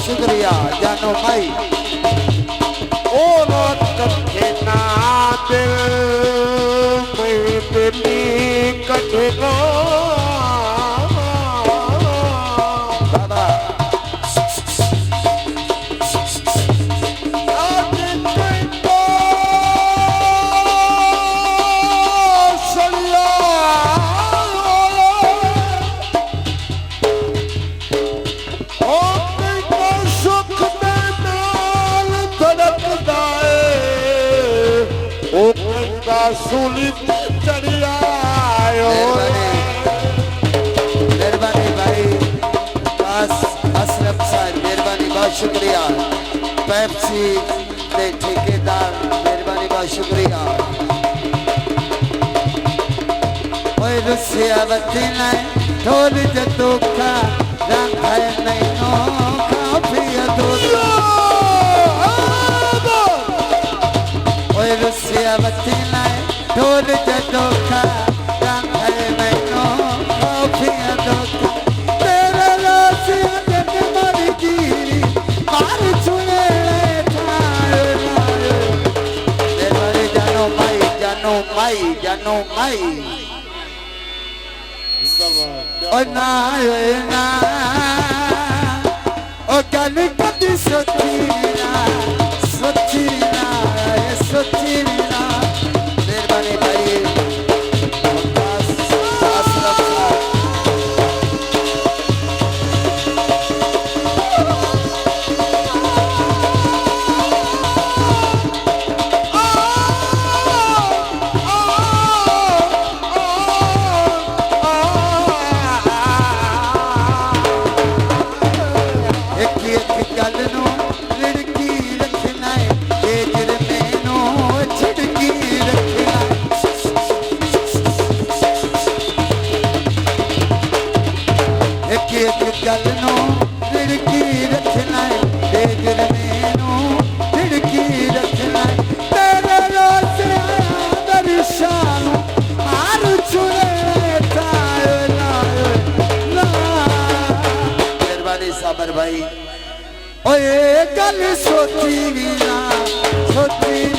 शुक्रिया जानो भाई ओ ना दिल में तेरी कटना सूली चढ़िया मेहरबानी भाई अशरफ साहब मेहरबानी बहुत शुक्रिया पेप्सी के ठेकेदार मेहरबानी बहुत शुक्रिया ओए रुसिया वतीना ढोल जतोखा रंग है नैनो काफी अधूरा ओए रुसिया वतीना ढोल जतोखा रंग है नैनो काफी अधूरा तेरे रासिया जग मरी गिरी मार छुए ठाए जानो माई ओ ना ओ गल कदी सोची ना सोची ना सोची ना मेहरबानी भाई सास रखा गल नू रिड़की रखना है बेजर मैनू रिड़की रखना है तेरे रोज दर्शन मार छुए मेहरबानी साबर भाई ओए गल सोची भी ना सोची